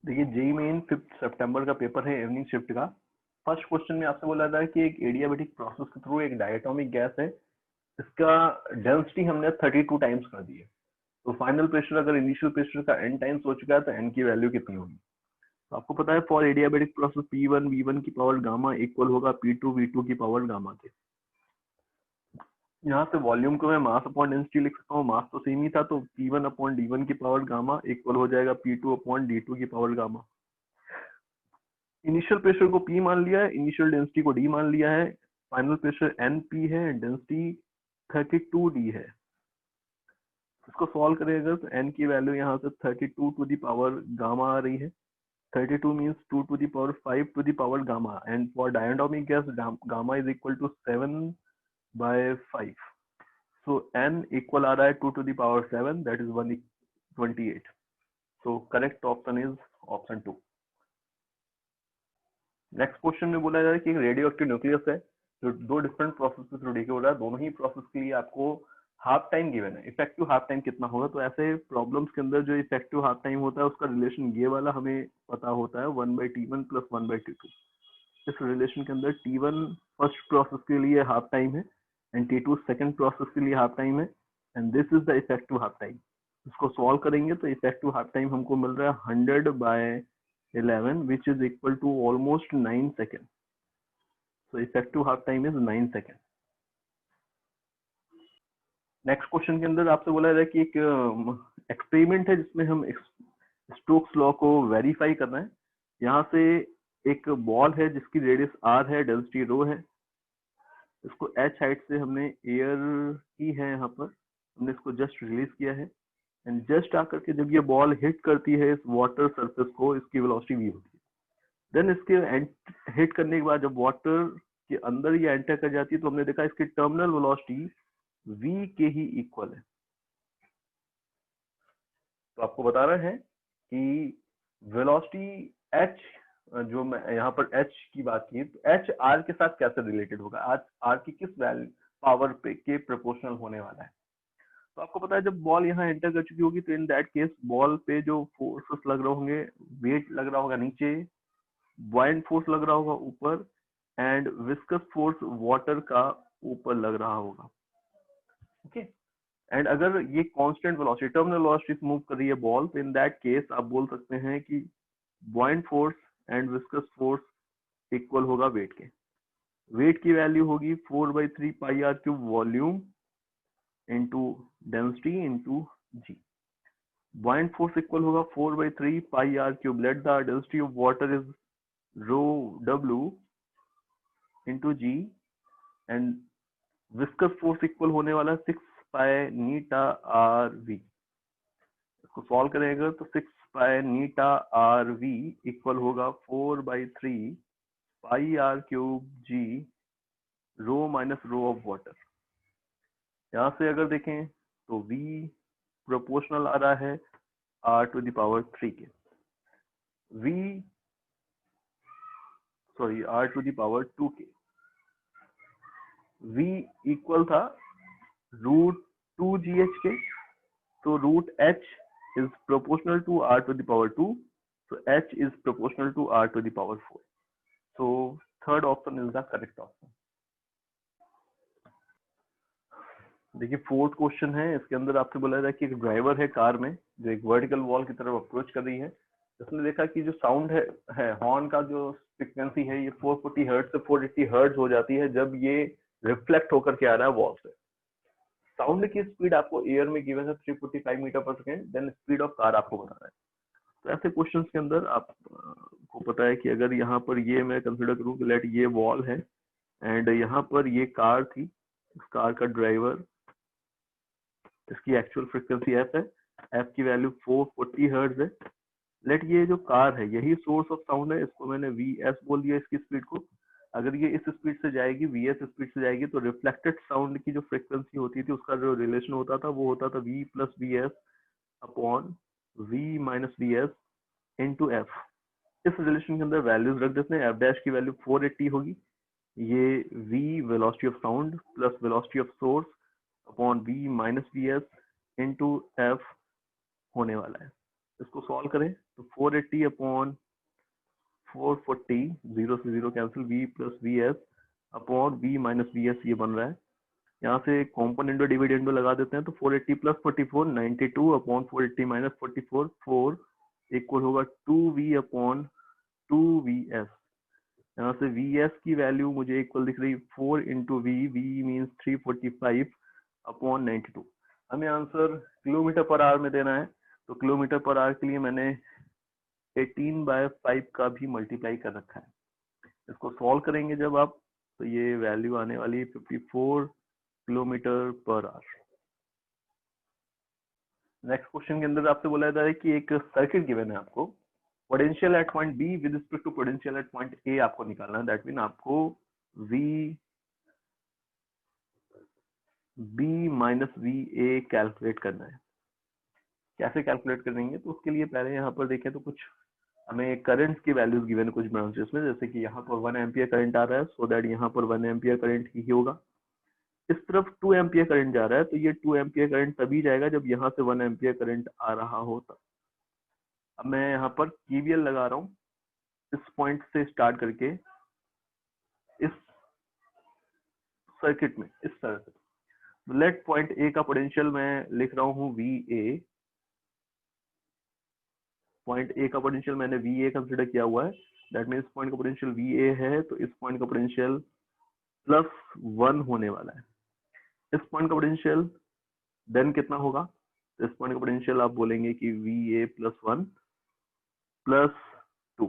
देखिए JEE main 5 सितंबर का paper है इवनिंग शिफ्ट का। फर्स्ट क्वेश्चन में आपसे बोला था कि एक एडियाबेटिक प्रोसेस के थ्रू एक डायटोमिक गैस है, इसका डेंसिटी हमने 32 टाइम्स कर दी है। तो फाइनल प्रेशर अगर इनिशियल प्रेशर का n टाइम्स हो चुका है तो n की वैल्यू कितनी होगी। तो आपको पता है for adiabatic process P1 V1 की पावर गामा इक्वल होगा P2 V2 की पावर गामा के। यहाँ से वॉल्यूम को मैं मास अपॉन डेंसिटी लिख सकता हूँ, मास तो सेम ही था, तो P1 अपॉन D1 की पावर गामा इक्वल हो जाएगा P2 अपॉन D2 की पावर गामा। इनिशियल प्रेशर को P मान लिया है, इनिशियल डेंसिटी को D मान लिया है, फाइनल प्रेशर NP है, डेंसिटी 32D है। इसको सॉल्व करेगा तो n की वैल्यू यहाँ से 32 टू दी पावर गामा आ रही है। 32 means 2 to the power 5 to the power gamma, and for diatomic gas gamma is equal to 7 by 5. So n equal आ रहा है 2 to the power 7, that is 128. So correct option is option 2. Next question में बोला जा रहा है कि एक radio active nucleus है जो दो डिफरेंट प्रोसेस से थ्रू डीके हो रहा है, दोनों ही प्रोसेस के लिए आपको हाफ टाइम गिवन है। इफेक्टिव हाफ टाइम कितना होगा, तो ऐसे प्रॉब्लम्स के अंदर जो इफेक्टिव हाफ टाइम होता है उसका रिलेशन ये वाला हमें पता होता है 1/T1 प्लस 1/T2। इस रिलेशन के अंदर T1 फर्स्ट प्रोसेस के लिए हाफ टाइम है एंड T2 सेकंड प्रोसेस के लिए हाफ टाइम है, and this is the effective half time. इसको सॉल्व करेंगे तो इफेक्टिव हाफ टाइम हमको मिल रहा है 100/11 which is equal to almost 9 seconds. So effective half time is 9 seconds. Next question के अंदर आपसे बोला जा रहा है कि एक एक्सपेरिमेंट है जिसमें हम स्टोक्स लॉ को वेरीफाई करना है। यहाँ से एक बॉल है जिसकी रेडियस r है, डेंसिटी रो है, इसको h हाइट से हमने एयर की है, यहाँ पर हमने इसको जस्ट रिलीज किया है एंड जस्ट आकर के जब ये बॉल हिट करती है इस वाटर सरफेस को, इसकी वेलोसिटी v होती है। देन इसके हिट करने के बाद जब वाटर के अंदर ये एंटर कर जाती है तो हमने देखा इसकी टर्मिनल वेलोसिटी v के ही इक्वल है। तो आपको बता रहे हैं कि वेलोसिटी h, जो मैं यहाँ पर h की बात की तो h r के साथ कैसे रिलेटेड होगा, आज r की किस वैल्यू पावर पे के प्रोपोर्शनल होने वाला है। तो आपको पता है जब बॉल यहाँ एंटर कर चुकी होगी तो इन दैट केस बॉल पे जो फोर्सेस लग रहे होंगे, वेट लग रहा होगा नीचे, बॉइंट फोर्स लग रहा होगा ऊपर, एंड विस्कस फोर्स वाटर का ऊपर लग रहा होगा। ओके, एंड अगर ये कांस्टेंट वेलोसिटी टर्मिनल वेलोसिटी से मूव कर रही है बॉल, तो इन दैट केस आप बोल सकते हैं कि buoyant force and viscous force equal होगा वेट के। वेट की वैल्यू होगी 4/3 pi r cube volume into density into g. Buoyant force equal होगा 4/3 pi r cube, let the density of water is rho W into g, and viscous force equal होने वाला 6 pi eta r v. इसको solve करेगा तो 6 pi eta r v equal होगा 4/3 pi r cube ji rho minus rho of water. यहाँ से अगर देखें तो v प्रोपोर्शनल आ रहा है r टू द पावर 3 के, r टू द पावर 2 के। v इक्वल था √2gh के, तो √h is proportional to r to the power 2, so h is proportional to r to the power 4. So third option is the correct option. देखिए fourth question है, इसके अंदर आपसे बोला जा रहा है कि एक ड्राइवर है कार में जो एक वर्टिकल वॉल की तरफ अप्रोच कर रही है। उसने देखा कि जो साउंड है हॉर्न का जो फ्रीक्वेंसी है ये 440 हर्ट्ज से 480 हर्ट्ज हो जाती है जब ये रिफ्लेक्ट होकर के आ रहा है वॉल से। साउंड की स्पीड आपको एयर में गिवन है 345 metre per second, then speed of car आपको बताना है। तो ऐसे क्वेश्चंस के अंदर आपको पता है कि अगर यहाँ पर ये मैं कंसिडर करूँ कि लेट ये वॉल है एंड यहाँ पर ये कार थी, इस कार का ड्राइवर, इसकी एक्चुअल फ्रीक्वेंसी f है, f की वैल्यू 440 हर्ट्ज है। लेट ये जो कार है यही सोर्स ऑफ साउंड है, इसको मैंने vs बोल दिया इसकी स्पीड को। अगर ये इस स्पीड से जाएगी, vs स्पीड से जाएगी, तो रिफ्लेक्टेड साउंड की जो फ्रीक्वेंसी होती थी उसका जो रिलेशन होता था वो होता था v plus vs upon v minus vs into f। इस रिलेशन के अंदर वैल्यूज रख देते हैं, f डैश की वैल्यू 480 होगी, ये v velocity of sound plus velocity of source upon v minus vs into f होने वाला है। इसको सॉल्व करें तो 480 अपॉन 440, 0 से 0 cancel, v plus V S upon v minus V S, ये बन रहा है। यहाँ से कॉम्पोनेंट और डिविडेंड में लगा देते हैं तो 480 प्लस 44 92 अपॉन 480 माइनस 44 4 इक्वल होगा 2v अपॉन 2vs। यहाँ से vs की वैल्यू मुझे इक्वल दिख रही 4 इंटू v मीन्स 345 अपॉन 92। हमें आंसर किलोमीटर पर आवर में देना है, तो किलोमीटर पर आवर के लिए मैंने 18/5 का भी मल्टीप्लाई कर रखा है। इसको सॉल्व करेंगे जब आप, तो ये वैल्यू आने वाली 54 kilometre per hour. Next question के अंदर आपसे बोला जाता है कि एक सर्किट गिवन है आपको, potential at point B with respect to potential at point A आपको निकालना है। दैट मीन आपको V B minus V A calculate करना है। कैसे कैलकुलेट करेंगे, तो उसके लिए पहले यहाँ पर देखें तो कुछ हमें करंट्स की वैल्यूज गिवन है कुछ ब्रांचेस में, जैसे कि यहाँ पर 1 एम्पियर करंट आ रहा है, सो दैट यहाँ पर 1 एम्पियर करंट ही होगा। इस तरफ 2 एम्पियर करंट जा रहा है, तो ये 2 एम्पियर करंट तभी जाएगा जब यहाँ से 1 एम्पियर करंट आ रहा हो तब। अब मैं यहाँ पर केवीएल लगा रहा हूँ इस पॉइंट से स्टार्ट करके इस सर्किट में इस तरह से। लेट पॉइंट ए का पोटेंशियल मैं लिख रहा हूँ वी ए। पॉइंट ए का पोटेंशियल मैंने वी ए कंसिडर किया हुआ है। दैट मीन्स पॉइंट का पोटेंशियल वी ए है, तो इस पॉइंट का पोटेंशियल +1 होने वाला है। इस पॉइंट का पोटेंशियल देन कितना होगा, तो इस पॉइंट का पोटेंशियल आप बोलेंगे कि वी ए +1 +2।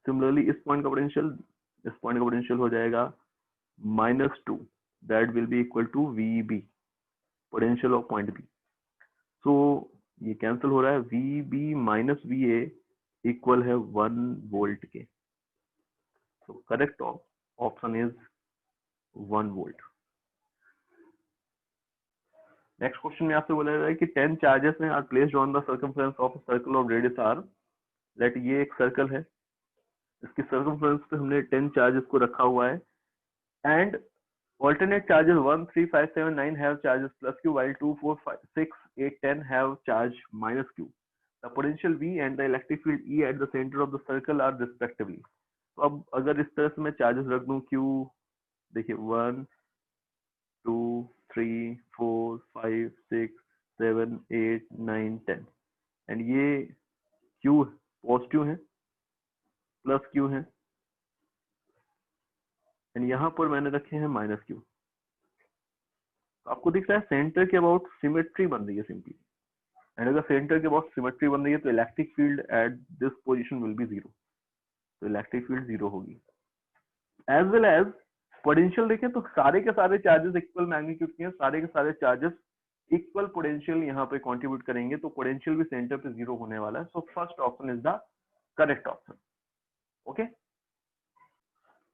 सिमिलरली इस पॉइंट का पोटेंशियल हो जाएगा -2, that will be equal to V B, potential of point B. So ये कैंसिल हो रहा है, V B minus V A equal है 1 वोल्ट के। So correct option is 1 volt. Next question में आपसे बोला जा रहा है कि 10 charges are placed on the circumference of circle of radius r। Late ये एक सर्कल है, इसकी सर्कमफ्रेंस पे हमने 10 चार्जेस को रखा हुआ है, and alternate charges 1 3 5 7 9 have charges plus q, while 2 4 5 6 8 10 have charge minus q. The potential v and the electric field e at the center of the circle are respectively. तो अब अगर इस तरह से मैं चार्जेस रख दूं q, देखिए 1 2 3 4 5 6 7 8 9 10, एंड ये q पॉजिटिव है, प्लस q है, एंड यहाँ पर मैंने रखे हैं माइनस q। तो आपको दिख रहा है सेंटर के अबाउट सिमेट्री बन रही है सिंपली, एंड अगर सेंटर के अबाउट सिमेट्री बन रही है तो electric field at this position will be 0, तो इलेक्ट्रिक फील्ड 0 होगी। एज वेल एज पोटेंशियल देखें तो सारे के सारे चार्जेस इक्वल मैग्नीट्यूड के हैं, सारे के सारे चार्जेस इक्वल पोटेंशियल यहाँ पे कंट्रीब्यूट करेंगे, तो पोटेंशियल भी सेंटर पे 0 होने वाला है। So first option is the correct option. Okay,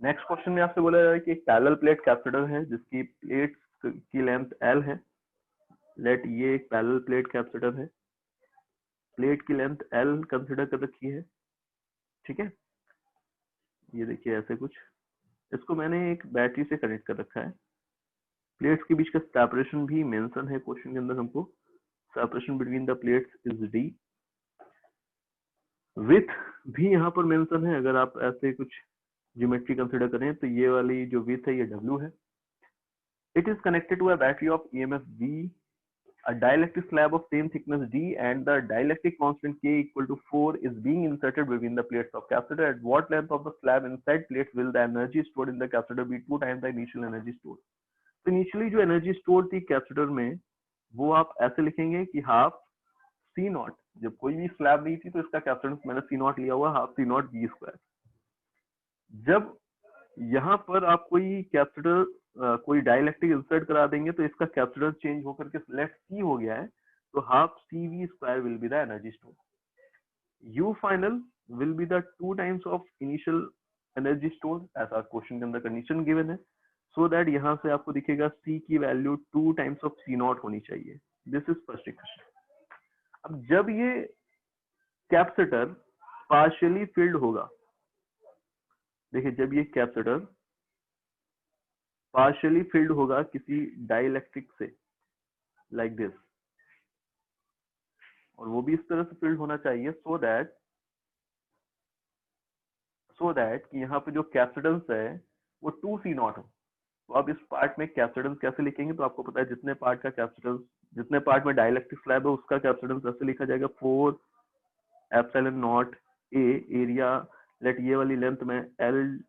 next question में आपसे बोला जा रहा है कि एक पैरेलल प्लेट कैपेसिटर है जिसकी प्लेट की लेंथ L है। लेट ये एक पैरेलल प्लेट कैपेसिटर है, प्लेट की लेंथ L कंसिडर कर रखी है, ठीक है। ये देखिए ऐसे कुछ, इसको मैंने एक बैटरी से कनेक्ट कर रखा है। प्लेट्स के बीच का सेपरेशन भी मेंशन है क्वेश्चन के अंदर, हमको separation between the plates is d। With भी यहाँ पर मेंशन है, अगर आप ऐसे कुछ ज्योमेट्री कंसिडर करें तो ये वाली जो विथ है ये w है। It is connected to a battery of EMF V, a dielectric slab of same thickness d, and the dielectric constant K equal to 4 is being inserted between the plates of capacitor. At what length of the slab inside plates will the energy stored in the capacitor be 2 times the initial energy stored? तो initially जो energy store थी capacitor में वो आप ऐसे लिखेंगे कि half C0, जब कोई भी स्लैब नहीं थी तो इसका कैपेसिटेंस मैंने C0 लिया हुआ, हाफ C0 V²। जब यहाँ पर आप कोई कैपेसिटर कोई डाइलेक्ट्रिक इंसर्ट करा देंगे तो इसका कैपेसिटेंस चेंज होकर के लेफ्ट C हो गया है, तो half CV² will be the energy store. U final will be the 2 times of initial energy store, ऐसा क्वेश्चन के अंदर कंडीशन गिवन है। सो दैट यहाँ से आपको दिखेगा C की वैल्यू 2 टाइम्स ऑफ C0 होनी चाहिए। This is first equation. अब जब ये कैपेसिटर पार्शियली फिल्ड होगा, देखिए जब ये कैपेसिटर पार्शियली फिल्ड होगा किसी डाइलेक्ट्रिक से, लाइक दिस, और वो भी इस तरह से फील्ड होना चाहिए सो दैट कि यहाँ पे जो कैपेसिटेंस है वो 2C0 हो। तो अब इस पार्ट में कैपेसिटेंस कैसे लिखेंगे, तो आपको पता है जितने पार्ट का कैपेसिटेंस, जितने पार्ट में डाइलेक्ट्रिक स्लैब है उसका कैपेसिटेंस ऐसे लिखा जाएगा 4 epsilon naught A area. Let ये वाली लेंथ में एल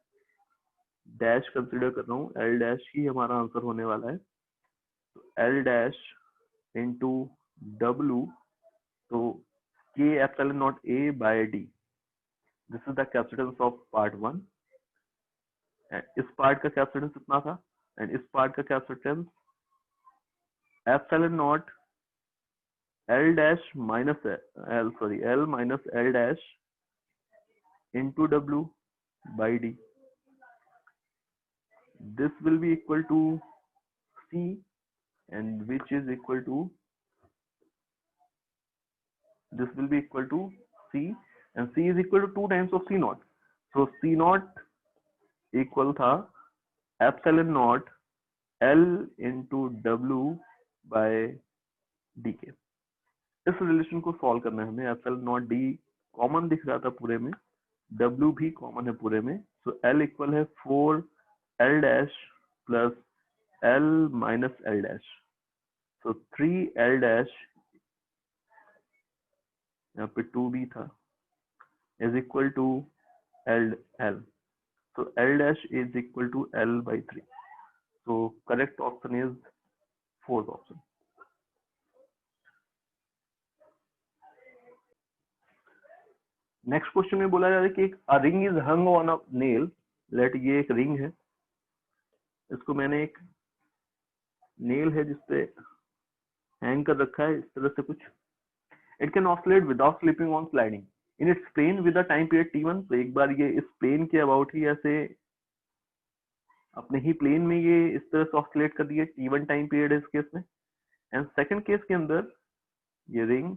डैश कंसिडर कर रहा हूँ, एल डैश ही हमारा आंसर होने वाला है। तो एल डैश इंटू डब्ल्यू, तो K epsilon naught A by D, this is the capacitance of part 1। इस पार्ट का कैपेसिटेंस कितना था, एंड इस पार्ट का capacitance epsilon naught L dash minus L minus L dash into W by D. This will be equal to C, and which is equal to, this will be equal to C, and C is equal to 2 times of C naught. So C naught equal था epsilon naught L into W by D के। इस relation को solve करना है हमें। Epsilon not D common दिख रहा था पूरे में, W भी कॉमन है पूरे में, so L इक्वल है 4 L dash plus L minus L dash, so 3 L dash, यहाँ पे 2 भी था, is equal to L, so L dash is equal to L by 3, so correct option is fourth option. Next question में बोला जा रहा है कि a ring is hung on a nail, let ये एक रिंग है, इसको मैंने एक नेल है जिसपे हैंग कर रखा है इस तरह से कुछ। It can oscillate without slipping on sliding in its plane with the time period T1। तो एक बार ये इस प्लेन के अबाउट ही ऐसे अपने ही प्लेन में ये इस तरह से ऑसिलेट कर दिया, T1 टाइम पीरियड है इस केस में। एंड सेकंड केस के अंदर ये रिंग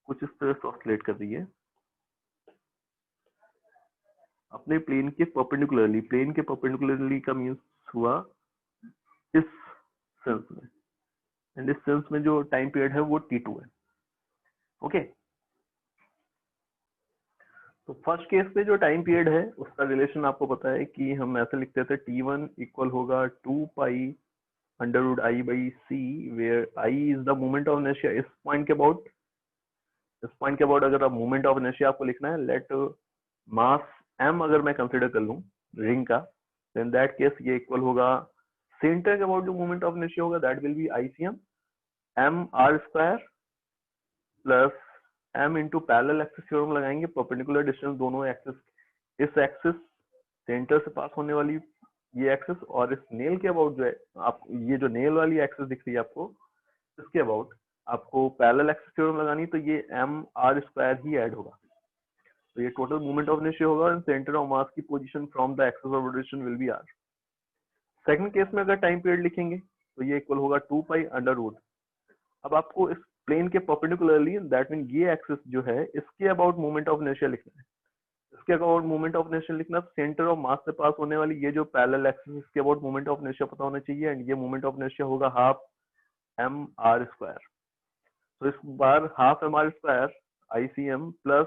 कुछ इस तरह से ऑसिलेट कर रही है अपने प्लेन के परपेंडिकुलरली। प्लेन के परपेंडिकुलरली का मीन्स हुआ इस सेंस में, एंड इस सेंस में जो टाइम पीरियड है वो T2 है। ओके, तो फर्स्ट केस पे जो टाइम पीरियड है उसका रिलेशन आपको पता है कि हम ऐसे लिखते थे T1 इक्वल होगा 2 pi under root I by C, where I is the moment of inertia. इस पॉइंट के अबाउट अगर आप मोमेंट ऑफ इनर्शिया आपको लिखना है, लेट मास m अगर मैं कंसिडर कर लूं रिंग का, देन दैट केस ये इक्वल होगा सेंटर के अबाउट जो मोमेंट ऑफ इनर्शिया होगा that will B ICM m r square plus m into parallel axis theorem लगाएंगे, परपेंडिकुलर डिस्टेंस दोनों एक्सिस, इस एक्सिस सेंटर से पास होने वाली ये एक्सिस और इस नेल के अबाउट जो है, आप ये जो नेल वाली एक्सिस दिख रही है आपको, इसके अबाउट आपको पैरेलल एक्सिस थ्योरम लगानी, तो ये m r स्क्वायर ही ऐड होगा। तो ये टोटल मोमेंट ऑफ इनर्शिया होगा और सेंटर ऑफ मास की position from the axis of rotation will be r। Second case में अगर टाइम पीरियड लिखेंगे तो ये इक्वल होगा 2 पाई अंडर रूट। अब आपको इस प्लेन के परपेंडिकुलरली, दैट मीन ये एक्सिस जो है इसके अबाउट मोमेंट ऑफ इनर्शिया लिखना है। इसके अबाउट मोमेंट ऑफ इनर्शिया लिखना, सेंटर ऑफ मास से पास होने वाली ये जो पैरेलल एक्सिस, इसके अबाउट मोमेंट ऑफ इनर्शिया पता होना चाहिए, एंड ये मोमेंट ऑफ इनर्शिया होगा हाफ m r स्क्वायर। तो इस बार half m r square ICM plus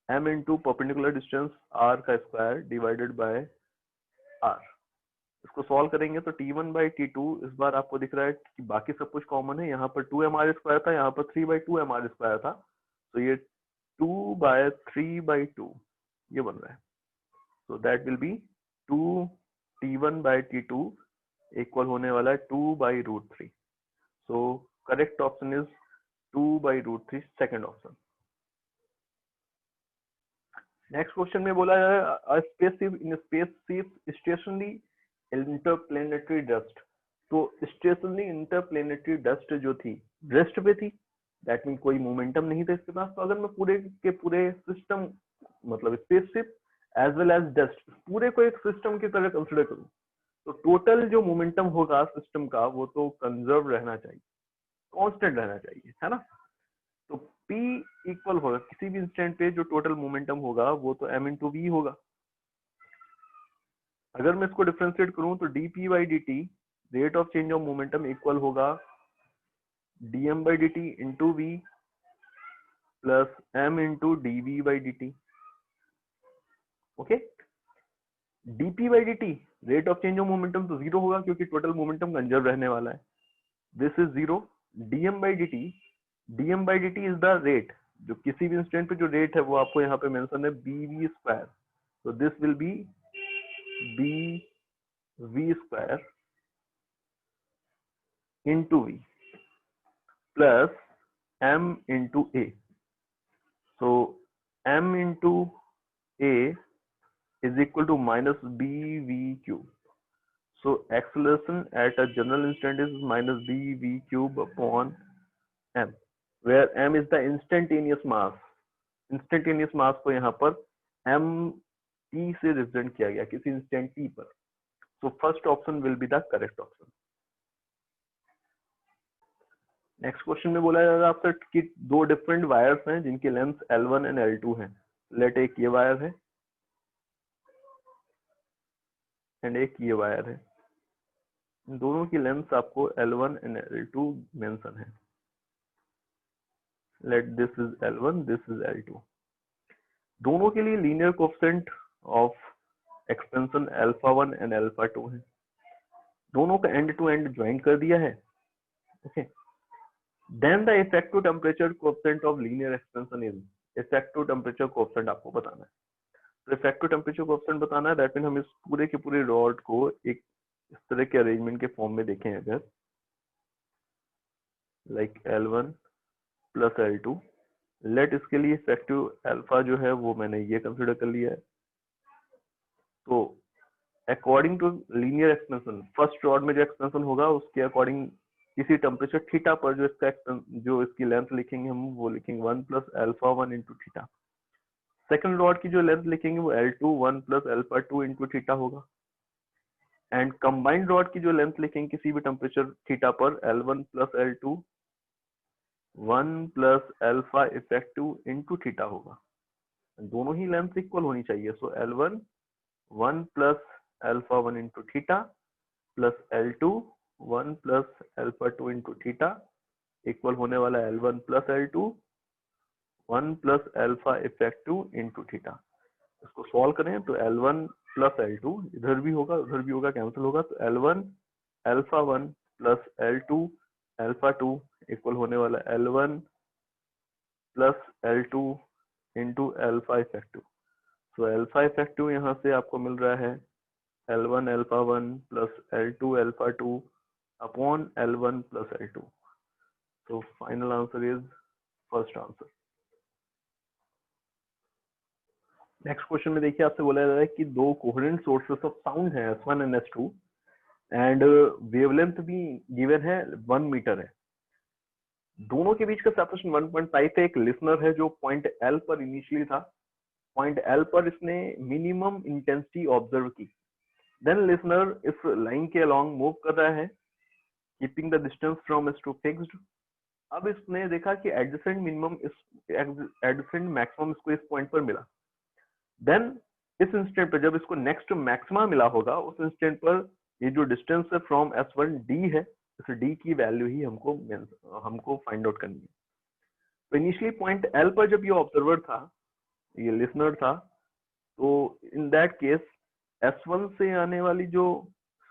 m into perpendicular distance r का स्क्वायर डिवाइडेड बाय r। इसको सॉल्व करेंगे तो T1 बाई T2, इस बार आपको दिख रहा है कि बाकी सब कुछ कॉमन है, यहाँ पर 2mr स्क्वायर था, यहाँ पर 3/2mr स्क्वायर था, तो ये 2/3/2 ये बन रहा है। So that will be 2 T1 by T2 equal होने वाला है 2/√3। सो correct option is 2/√3, second option. Next question में बोला है स्पेसशिप स्टेशनरी इंटरप्लेनेटरी डस्ट। तो स्टेशनरी इंटरप्लेनेटरी डस्ट जो थी रेस्ट पे थी, दैट मीन कोई मोमेंटम नहीं था इसके पास। तो अगर मैं पूरे के पूरे सिस्टम, मतलब spaceship as well as dust, पूरे को एक सिस्टम की तरह कंसिडर करूं, तो टोटल जो मोमेंटम होगा सिस्टम का वो तो कंजर्व रहना चाहिए, कांस्टेंट रहना चाहिए, है ना। तो P इक्वल होगा किसी भी इंस्टेंट पे जो टोटल मोमेंटम होगा वो तो m इंटू वी होगा। अगर मैं इसको डिफरेंशिएट करूं तो dp by dt, rate of change of momentum equal होगा dm by dt into V plus m into D V by D T. Okay, dp by dt rate of change of momentum तो zero होगा क्योंकि total momentum conserve रहने वाला है, this is zero. dm by dt is the rate, जो किसी भी instant पे जो रेट है वो आपको यहाँ पे मेंशन है bv स्क्वायर, तो this will B bv square into v plus m into a, so m into a is equal to minus bv cube. So acceleration at a general instant is minus bv cube upon m, where m is the instantaneous mass. Instantaneous mass को यहाँ पर m t से represent किया गया किसी instant t पर, so first option will be the correct option. Next question में बोला जा रहा है आपसे कि दो डिफरेंट वायर्स हैं जिनकी लेंथ L1 एंड L2 है। लेट एक ये वायर है एंड एक ये वायर है, दोनों की लेंथ आपको L1 एंड L2 मेंशन है। Let this is L1, this is L2। दोनों के लिए linear coefficient of expansion α1 and α2 है। दोनों का एंड टू एंड ज्वाइन कर दिया है। Okay, then the effective temperature coefficient of linear expansion is, effective temperature coefficient आपको बताना है। तो इफेक्टिव टेम्परेचर कोएफिशिएंट बताना है, दैट मीन हम इस पूरे के पूरे रॉड को एक इस तरह के अरेंजमेंट के फॉर्म में देखें अगर, like L1 plus L2, late इसके लिए इफेक्टिव अल्फा जो है वो मैंने ये कंसिडर कर लिया है। तो according to linear expansion, first rod में जो एक्सपेंशन होगा उसके अकॉर्डिंग किसी टेम्परेचर थीटा पर जो इसका जो इसकी लेंथ लिखेंगे हम वो लिखेंगे 1 plus α1 into theta. Second rod की जो लेंथ लिखेंगे वो L2 1 प्लस α2 इंटू थीटा होगा। एंड कंबाइंड रॉड की जो लेंथ लिखेंगे किसी भी टेम्परेचर थीटा पर L1 plus L2 1 plus alpha effective into theta होगा। दोनों ही लेंथ इक्वल होनी चाहिए, so L1 1 plus α1 into theta plus L2 1 plus α2 into theta equal होने वाला L1 plus L2 1 plus alpha effective into theta. इसको solve करें तो L1 प्लस L2 इधर भी होगा उधर भी होगा, कैंसिल होगा, तो L1 α1 प्लस L2 α2 इक्वल होने वाला L1 plus L2 into alpha effective. तो अल्फा इफेक्टिव यहाँ से आपको मिल रहा है L1 α1 plus L2 α2 upon L1 plus L2। तो final answer is first answer. Next question में देखिए आपसे बोला जा रहा है कि दो कोहेरेंट सोर्सेस ऑफ साउंड है S1 and S2 and wavelength भी गिवन है 1 मीटर है। दोनों के बीच का सेपरेशन 1.5 है। एक लिसनर है जो पॉइंट L पर इनिशियली था, पॉइंट L पर इसने मिनिमम इंटेंसिटी ऑब्जर्व की। देन लिसनर इस लाइन के अलोंग मूव कर रहा है keeping the distance from S2 fixed. अब इसने देखा कि एडजेसेंट मिनिमम एडजेसेंट मैक्सिमम इसको इस पॉइंट पर मिला। देन इस इंस्टेंट पर जब इसको नेक्स्ट मैक्सिमा मिला होगा उस इंस्टेंट पर ये जो डिस्टेंस है फ्रॉम S1 D है, इस D की वैल्यू ही हमको फाइंड आउट करनी है। तो इनिशियली पॉइंट L पर जब ये ऑब्जर्वर था, ये लिसनर था, तो इन दैट केस S1 से आने वाली जो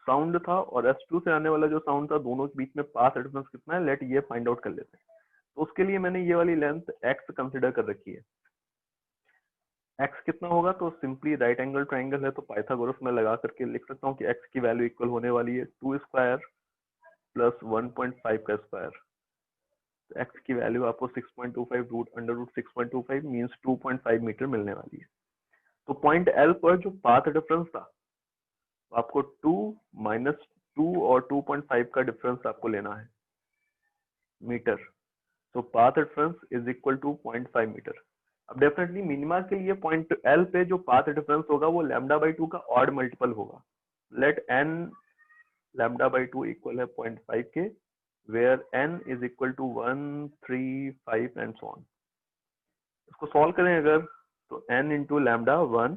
साउंड था और S2 से आने वाला जो साउंड था, दोनों के बीच में पाथ डिफरेंस कितना है, लेट ये फाइंड आउट कर लेते हैं। तो उसके लिए मैंने ये वाली लेंथ x कंसिडर कर रखी है। x कितना होगा, तो सिंपली राइट एंगल ट्राइंगल है तो पाइथागोरस में लगा करके लिख सकता हूँ कि x की वैल्यू इक्वल होने वाली है 2 स्क्वायर प्लस 1.5 का स्क्वायर। तो x की वैल्यू आपको 6.25 root under root 6.25 means 2.5 metre मिलने वाली है। तो पॉइंट L पर जो पाथ डिफरेंस था आपको 2 माइनस 2 और 2.5 का डिफरेंस आपको लेना है मीटर। तो path difference is equal to 0.5 metre. अब डेफिनेटली मिनिमा के लिए पॉइंट L पे जो पाथ डिफरेंस होगा वो λ/2 का ऑड मल्टीपल होगा। लेट n λ/2 इक्वल है 0.5 के, where n is equal to 1 3 5 and so on. इसको सॉल्व करें अगर तो n इंटू लैम्डा 1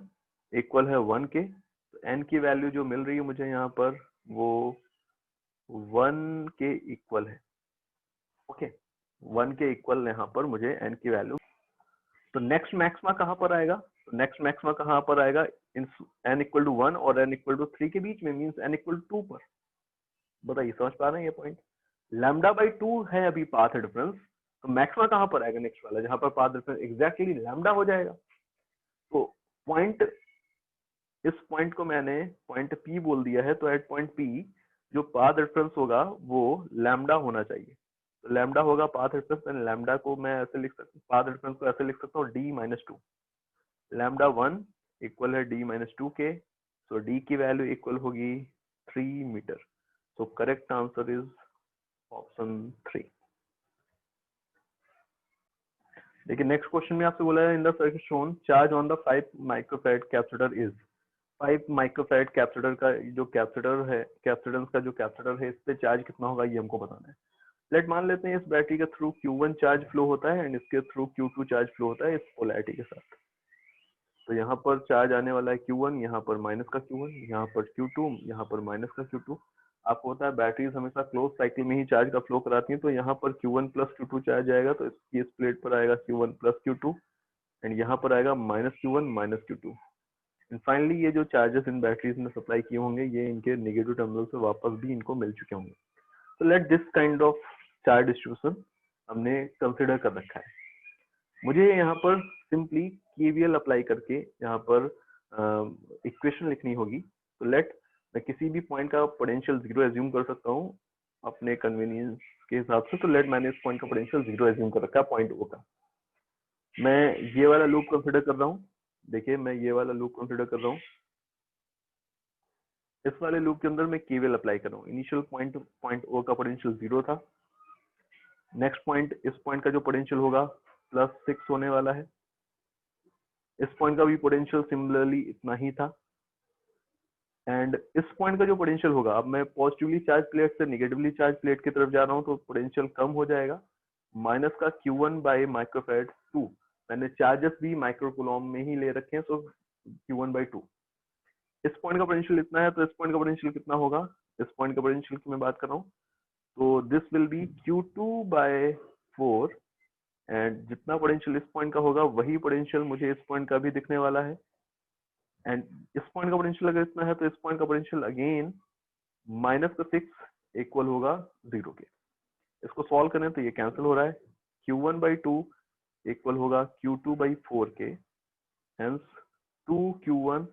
इक्वल है 1 के, तो n की वैल्यू जो मिल रही है मुझे यहाँ पर वो 1 के इक्वल है। ओके, 1 के इक्वल यहाँ पर मुझे n की वैल्यू तो नेक्स्ट मैक्सिमा कहाँ पर आएगा? तो नेक्स्ट मैक्सिमा कहाँ पर आएगा? इन n इक्वल टू 1 और n इक्वल टू 3 के बीच में, मीन्स n इक्वल टू 2 पर। बताइए, समझ पा रहे हैं ये पॉइंट? लैम्डा बाई 2 है अभी पाथ डिफरेंस, तो मैक्सिमा कहाँ पर आएगा? नेक्स्ट वाला जहां पर पाथ डिफरेंस एग्जैक्टली लैम्डा हो जाएगा। तो पॉइंट, इस पॉइंट को मैंने पॉइंट P बोल दिया है, तो एट पॉइंट P जो पाथ डिफरेंस होगा वो लैम्डा होना चाहिए। तो लैम्डा होगा पाथ डिफरेंस, एंड लैम्डा को मैं ऐसे लिख सकता हूँ, पाथ डिफरेंस को ऐसे लिख सकता हूँ d माइनस 2। लैम्डा 1 इक्वल है d माइनस 2 के, सो d की वैल्यू इक्वल होगी 3 metre. So correct answer is option 3। देखिए नेक्स्ट क्वेश्चन में आपसे बोला है in the circuit shown charge on the 5 microfarad capacitor is. 5 microfarad capacitor का जो कैपेसिटर है, कैपेसिटेंस का जो कैपेसिटर है, इस पे चार्ज कितना होगा ये हमको बताना है। लेट मान लेते हैं इस बैटरी के थ्रू Q1 चार्ज फ्लो होता है एंड इसके थ्रू Q2 चार्ज फ्लो होता है इस पोलैरिटी के साथ। तो यहाँ पर चार्ज आने वाला है Q1, यहाँ पर माइनस का Q1, यहाँ पर Q2, यहाँ पर माइनस का Q2। आपको होता है बैटरीज हमेशा क्लोज साइकिल में ही चार्ज का फ्लो कराती हैं, तो यहाँ पर Q1 प्लस Q2 चार्ज आएगा, तो इसकी इस प्लेट पर आएगा Q1 प्लस Q2 एंड यहाँ पर आएगा minus Q1 minus Q2। And finally ये जो चार्जेस इन बैटरीज में सप्लाई किए होंगे ये इनके नेगेटिव टर्मिनल से वापस भी इनको मिल चुके होंगे। तो let this kind of charge distribution हमने कंसिडर कर रखा है। मुझे यहाँ पर सिंपली केवीएल अप्लाई करके यहाँ पर इक्वेशन लिखनी होगी। तो लेट मैं किसी भी पॉइंट का पोटेंशियल 0 एज्यूम कर सकता हूँ अपने कन्वीनियंस के हिसाब से। तो लेट मैंने इस पॉइंट का पोटेंशियल 0 एज्यूम कर रखा है, पॉइंट O का। मैं ये वाला लूप कंसिडर कर रहा हूँ। देखिए मैं ये वाला लूप कंसिडर कर रहा हूँ। इस वाले लूप के अंदर मैं केवीएल अप्लाई कर रहा हूँ। इनिशियल पॉइंट O का पोटेंशियल 0 था। नेक्स्ट पॉइंट, इस पॉइंट का जो पोटेंशियल होगा +6 होने वाला है। इस पॉइंट का भी पोटेंशियल सिमिलरली इतना ही था। एंड इस पॉइंट का जो पोटेंशियल होगा, अब मैं पॉजिटिवली चार्ज प्लेट से निगेटिवली चार्ज प्लेट की तरफ जा रहा हूँ, तो पोटेंशियल कम हो जाएगा। माइनस का Q1 बाई माइक्रोफैराड 2, मैंने चार्जेस भी माइक्रोकूलॉम में ही ले रखे हैं, सो Q1 बाई 2। इस पॉइंट का पोटेंशियल इतना है, तो इस पॉइंट का पोटेंशियल कितना होगा? इस पॉइंट का पोटेंशियल की मैं बात कर रहा हूँ, तो this will be Q2 by 4 and जितना पोटेंशियल इस पॉइंट का होगा वही पोटेंशियल मुझे इस पॉइंट का भी दिखने वाला है। एंड इस पॉइंट का पोटेंशियल अगर इतना है, तो इस पॉइंट का पोटेंशियल अगेन माइनस का 6 इक्वल होगा 0 के। इसको सॉल्व करें तो ये कैंसिल हो रहा है। Q1 बाई 2 इक्वल होगा Q2 बाई 4 के, हेंस 2Q1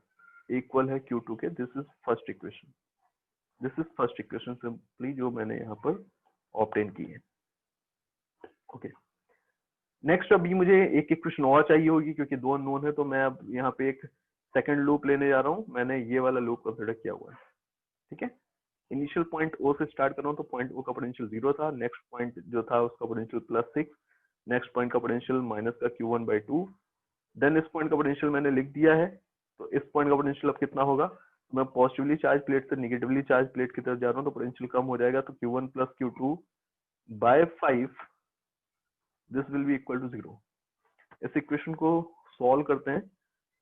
इक्वल है Q2 के। This is first equation. This is first equation simply जो मैंने यहाँ पर ऑब्टेन की है। ओके, नेक्स्ट अभी मुझे एक इक्वेशन और चाहिए होगी क्योंकि 2 अननोन है, तो मैं अब यहाँ पे एक सेकंड लूप लेने जा रहा हूँ। मैंने ये वाला लूप कंसिडर किया हुआ है, ठीक है। इनिशियल पॉइंट O से स्टार्ट कर रहा हूँ, तो पॉइंट O का पोटेंशियल 0 था। नेक्स्ट पॉइंट जो था उसका पोटेंशियल +6, नेक्स्ट पॉइंट का पोटेंशियल माइनस का Q1 बाई 2। देन इस पॉइंट का पोटेंशियल मैंने लिख दिया है, तो इस पॉइंट का पोटेंशियल अब कितना होगा? तो मैं पॉजिटिवली चार्ज प्लेट से निगेटिवली चार्ज प्लेट की तरफ जा रहा हूँ, तो पोटेंशियल कम हो जाएगा, तो Q1 plus Q2 by 5 this will be equal to 0। इस इक्वेशन को सॉल्व करते हैं,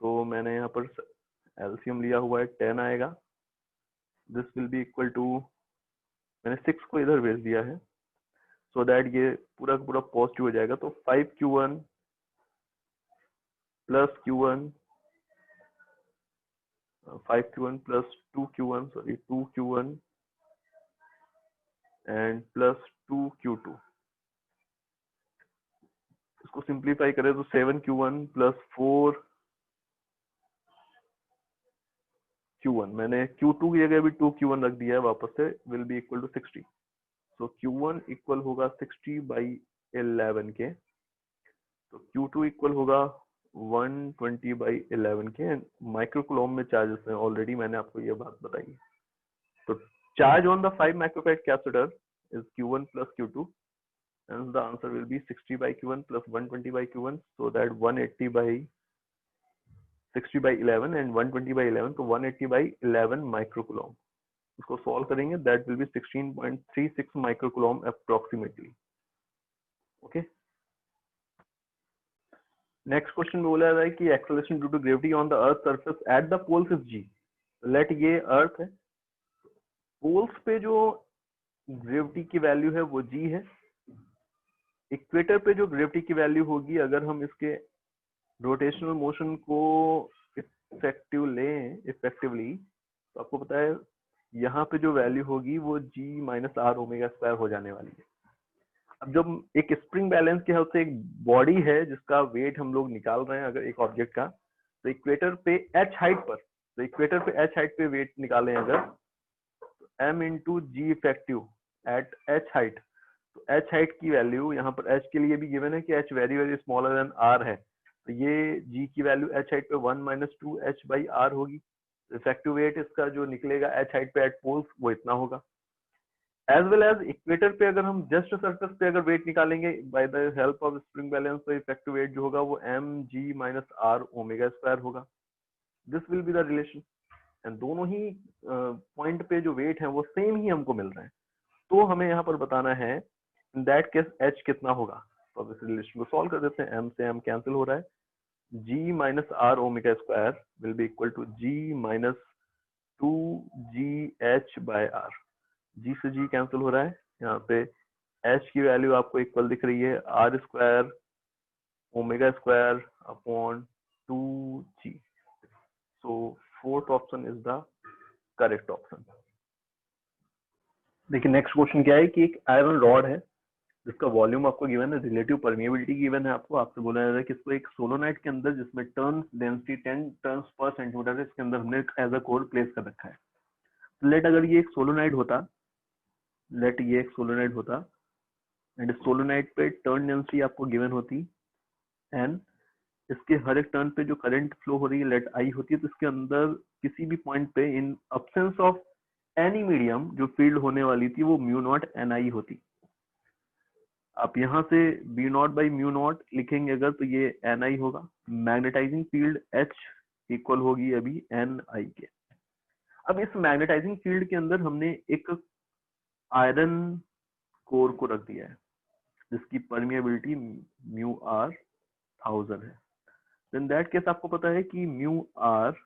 तो मैंने यहाँ पर एलसीएम लिया हुआ है, 10 आएगा। This will be equal to, मैंने 6 को इधर भेज दिया है सो दैट ये पूरा का पूरा पॉजिटिव हो जाएगा। तो 5Q1 plus Q1, 5Q1 plus 2Q1, sorry 2Q1 and plus 2Q2। इसको सिंप्लीफाई करें तो 7Q1 प्लस 4Q1, मैंने Q2 की जगह भी 2Q1 रख दिया है वापस से, will be equal to 60। So Q1 equal होगा 60 बाई 11 के, तो Q2 इक्वल होगा 120 बाई 11 के। माइक्रोकूलॉम में चार्जेस हैं, ऑलरेडी मैंने आपको ये बात बताई। तो charge on the 5 microfarad capacitor is Q1 plus Q2 and the answer will be 60 by Q1 plus 120 by Q1, so that 180 by 60 by 11 and 120 by 11, तो 180 by 11 माइक्रोकूलॉम। इसको सॉल्व करेंगे, that will be 16.36 microcoulomb approximately। Okay, next question में बोला जा रहा है कि acceleration due to gravity on the earth surface at the poles is g। Let ये अर्थ है, पोल्स पे जो ग्रेविटी की वैल्यू है वो g है। इक्वेटर पे जो ग्रेविटी की वैल्यू होगी, अगर हम इसके रोटेशनल मोशन को इफेक्टिवली तो आपको पता है यहाँ पे जो वैल्यू होगी वो g minus are omega square हो जाने वाली है। अब जब एक स्प्रिंग बैलेंस के हेल्प से एक बॉडी है जिसका वेट हम लोग निकाल रहे हैं अगर एक ऑब्जेक्ट का, तो इक्वेटर पे एच हाइट पे वेट निकालें अगर, m into G effective at H height, तो एच हाइट की वैल्यू यहाँ पर एच के लिए भी गिवन है कि H very very smaller than R है, तो ये g की वैल्यू एच हाइट पे 1 minus two H by R होगी। इफेक्टिव वेट इसका जो निकलेगा एच हाइट पे एट पोल्स वो इतना होगा। एज वेल एज इक्वेटर पे अगर हम जस्ट सरफेस पे अगर वेट निकालेंगे by the help of spring balance, तो इफेक्टिव वेट जो होगा वो m g minus are omega square होगा। This will be the relation, and दोनों ही पॉइंट पे जो वेट है वो सेम ही हमको मिल रहे हैं, तो हमें यहाँ पर बताना है इन दैट केस एच कितना होगा। तो अब इस रिलेशन को सॉल्व कर देते हैं, एम से एम कैंसिल हो रहा है, g minus are omega square will be equal to g minus two g h by r. G से जी कैंसिल हो रहा है, यहाँ पे एच की वैल्यू आपको इक्वल दिख रही है R square omega square upon two G. So fourth option is the correct option. देखिए नेक्स्ट क्वेश्चन क्या है कि एक आयरन रॉड है जिसका वॉल्यूम आपको गिवन है, रिलेटिव परमिएबिलिटी गिवन है आपको, आपसे बोला जा रहा है कि इसको एक सोलोनाइट के अंदर जिसमें turns density 10 turns per centimetre है, इसके अंदर हमने एज अ कोर प्लेस कर रखा है। लेट अगर ये एक सोलोनाइट होता, एंड सोलोनाइट पे टर्न डेंसिटी आपको गिवन होती एंड इसके हर एक टर्न पे जो करंट फ्लो हो रही है लेट आई होती है, तो इसके अंदर किसी भी पॉइंट पे इन अब्सेंस ऑफ एनी मीडियम जो फील्ड होने वाली थी वो म्यू नॉट एन आई होती। आप यहाँ से B naught by mu naught लिखेंगे अगर, तो ये एन आई होगा। मैग्नेटाइजिंग फील्ड एच इक्वल होगी अभी एन आई के। अब इस मैग्नेटाइजिंग फील्ड के अंदर हमने एक आयरन कोर को रख दिया है जिसकी परमिएबिलिटी म्यू आर 1000 है। देन दैट केस आपको पता है कि म्यू आर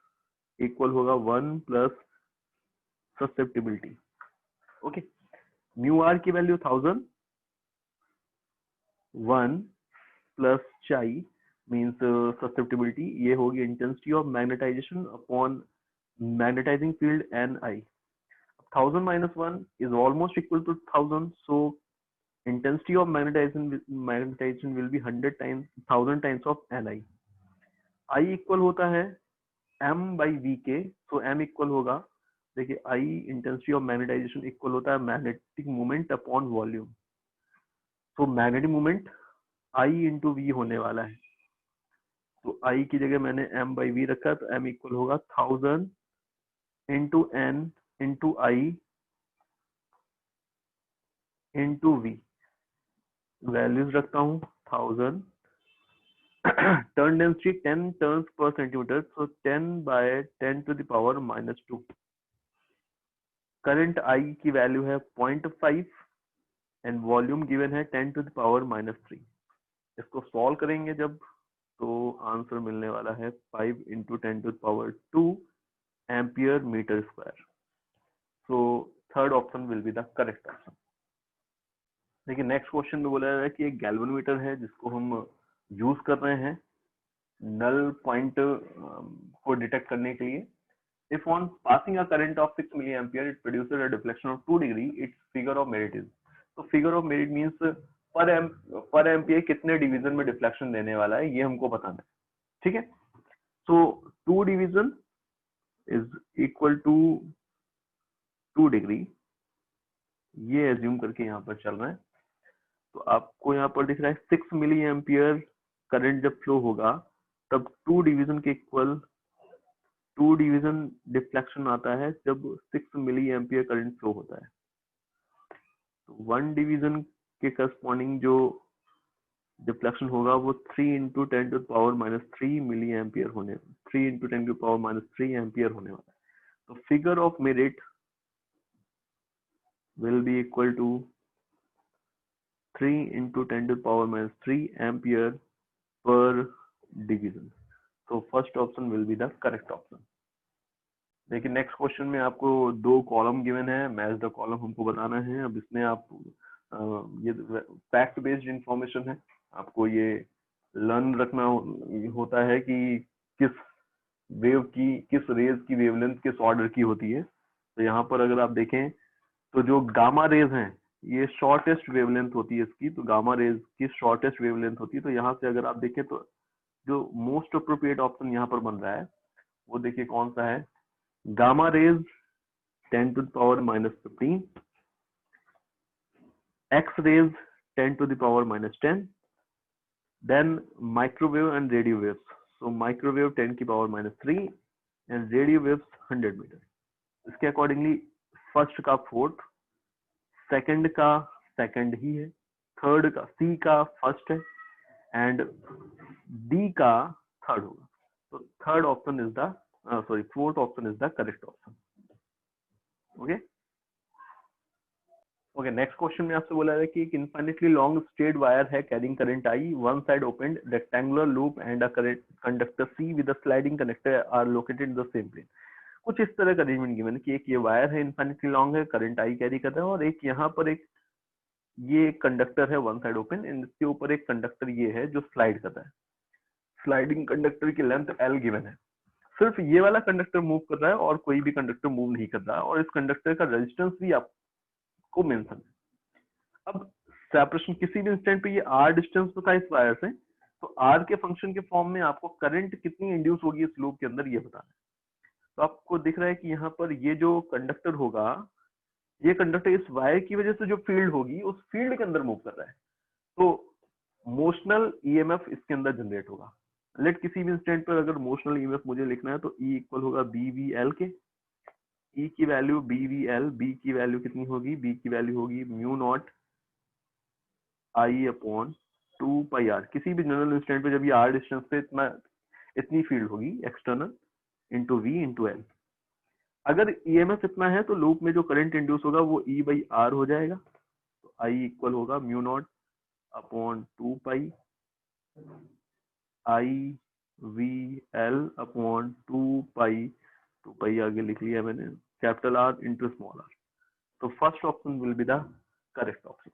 इक्वल होगा 1 plus susceptibility. Okay, mu R की value 1000, 1 plus chi means susceptibility, ये होगी intensity of magnetisation upon magnetising field N I. 1000 minus 1 is almost equal to 1000, so intensity of magnetization will be 100 times 1000 times of Ni। I equal होता है m by v के, so m equal होगा, देखिए I intensity of magnetisation equal होता है magnetic moment upon volume, तो magnetic moment I into V होने वाला है, तो I की जगह मैंने m by v रखा है, तो m इक्वल होगा 1000 into n into I into V. Values रखता हूँ 1000, turn density 10 turns per centimetre, so 10 by 10 to the power minus 2। Current I की वैल्यू है 0.5 एंड वॉल्यूम गिवन है 10 to the power minus 3। इसको सॉल्व करेंगे जब, तो आंसर मिलने वाला है 5 into 10 to the power 2 ampere metre square. So third option will be the correct option. देखिए नेक्स्ट क्वेश्चन में बोला जा रहा है कि एक गैल्वेनोमीटर है जिसको हम यूज कर रहे हैं नल पॉइंट को डिटेक्ट करने के लिए। If on passing a current of 6 milliampere, it produces a deflection of 2 degree, its figure of merit is। तो figure of merit means पर एम्पियर कितने डिवीजन में डिफ्लेक्शन देने वाला है, ये हमको बताना है, ठीक है। सो 2 division is equal to 2 degree, ये एज्यूम करके यहाँ पर चल रहा है। तो आपको यहाँ पर दिख रहा है 6 मिली एम्पियर करंट जब फ्लो होगा तब 2 डिवीजन के इक्वल 2 डिवीजन डिफ्लेक्शन आता है जब 6 मिली एम्पियर करंट फ्लो होता है। तो 1 डिवीजन के करस्पॉन्डिंग जो डिफ्लेक्शन होगा वो 3 into 10 to the power minus 3 milli ampere होने 3 into 10 to the power minus 3 ampere होने वाला है। तो figure of merit will be equal to 3 into 10 to the power minus 3 ampere per division। So first option will be the correct option। देखिए next question में आपको 2 column given है, match the column हमको बताना है। अब इसमें आप ये फैक्ट बेस्ड इंफॉर्मेशन है, आपको ये लर्न रखना होता है कि किस किस रेज की वेवलेंथ किस ऑर्डर की होती है। तो यहाँ पर अगर आप देखें तो जो गामा रेज हैं ये शॉर्टेस्ट वेवलेंथ होती है इसकी, तो गामा रेज की शॉर्टेस्ट वेवलेंथ होती है। तो यहाँ से अगर आप देखें तो जो मोस्ट अप्रोप्रिएट ऑप्शन यहाँ पर बन रहा है वो देखिए कौन सा है, gamma rays 10 to the power minus 15, X rays 10 to the power minus 10, then microwave and radio waves. So microwave 10 की power minus 3 and radio waves 100 metre. इसके अकॉर्डिंगली फर्स्ट का फोर्थ, सेकंड का सेकंड ही है, थर्ड का सी का first है and D का थर्ड होगा। तो third option is the fourth option is the correct option. Okay okay, next question में आपसे बोला है कि एक इनफाइनेटली लॉन्ग स्ट्रेट वायर है carrying current I, one side open rectangular loop and a conductor C with a sliding connector R located in the same plane. कुछ इस तरह का अरेंजमेंट गिवन है कि एक ये वायर है इनफाइनेटली लॉन्ग है, करंट आई कैरी कर रहा है, और एक यहाँ पर एक ये कंडक्टर है वन साइड ओपन, इसके ऊपर एक कंडक्टर ये है जो स्लाइड कर रहा है। स्लाइडिंग कंडक्टर की लेंथ एल गिवन है, सिर्फ ये वाला कंडक्टर मूव कर रहा है और कोई भी कंडक्टर मूव नहीं कर रहा है, और इस कंडक्टर का रेजिस्टेंस भी आपको मेंशन है। अब सेपरेशन किसी भी इंस्टेंट पे ये आर डिस्टेंस पे था इस वायर से, तो आर के फंक्शन के फॉर्म में आपको करंट कितनी इंड्यूस होगी इस लूप के अंदर ये बताना है। तो आपको दिख रहा है कि यहाँ पर ये जो कंडक्टर होगा, ये कंडक्टर इस वायर की वजह से जो फील्ड होगी उस फील्ड के अंदर मूव कर रहा है, तो मोशनल ईएमएफ इसके अंदर जनरेट होगा। लेट किसी भी इंस्टेंट पर अगर मोशनल ईएमएफ मुझे लिखना है तो ई इक्वल होगा बी वी एल के, ई की value B V L, B की वैल्यू कितनी होगी, बी की वैल्यू होगी mu naught I upon 2 pi R. किसी भी जनरल इंस्टेंट पे जब ये आर डिस्टेंस पे इतनी फील्ड होगी external into V into L. अगर ईएमएफ इतना है तो लूप में जो करंट इंड्यूस होगा वो ई बाई आर हो जाएगा, तो आई इक्वल होगा mu naught upon 2 pi I V L upon 2 pi आगे लिख लिया मैंने, capital R into small r. तो first option will be the correct option.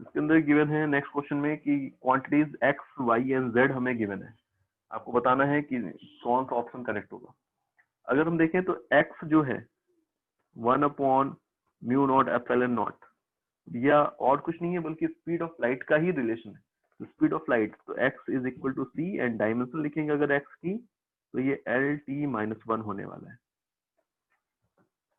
इसके अंदर गिवन है नेक्स्ट क्वेश्चन में कि quantities x y and z हमें गिवन है, आपको बताना है कि कौन सा ऑप्शन करेक्ट होगा। अगर हम देखें तो एक्स जो है 1 upon mu naught epsilon not, या और कुछ नहीं है बल्कि स्पीड ऑफ लाइट का ही रिलेशन है। स्पीड ऑफ लाइट तो x is equal to C and dimension लिखेंगे अगर x की तो ये एल टी माइनस 1 होने वाला है।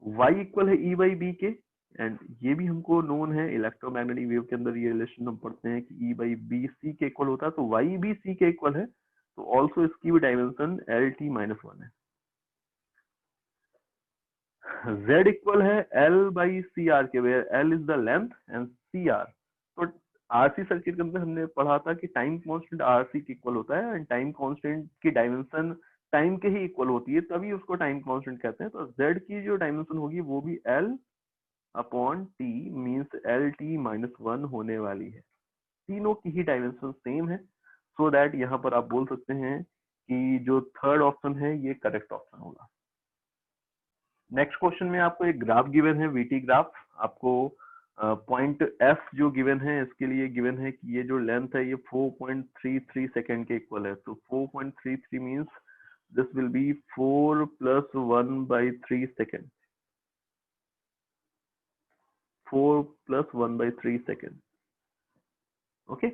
y इक्वल है ई बाई बी के, एंड ये भी हमको नोन है, इलेक्ट्रोमैग्नेटिक वेव के अंदर ये रिलेशन हम पढ़ते हैं कि ई बाई बी सी के इक्वल होता है, तो y भी c के इक्वल है, तो ऑल्सो इसकी भी डायमेंशन एल टी माइनस 1 है। z इक्वल है एल बाई सी आर के, where L is the length and C R. तो आरसी सर्किट के अंदर हमने पढ़ा था कि टाइम कांस्टेंट आरसी के इक्वल होता है, एंड टाइम कांस्टेंट की डायमेंशन टाइम के ही इक्वल होती है, तभी उसको टाइम कांस्टेंट कहते हैं। तो z की जो डायमेंशन होगी वो भी l upon T means L T minus 1 होने वाली है। तीनों की ही डायमेंशन सेम है, सो दैट यहाँ पर आप बोल सकते हैं कि जो थर्ड ऑप्शन है ये करेक्ट ऑप्शन होगा। नेक्स्ट क्वेश्चन में आपको एक ग्राफ गिवन है, वीटी ग्राफ। आपको पॉइंट एफ जो गिवन है इसके लिए गिवन है कि ये जो लेंथ है ये 4.33 सेकेंड के इक्वल है। तो 4.33 means this will B 4 plus 1/3 second, 4 plus 1/3 second. Okay,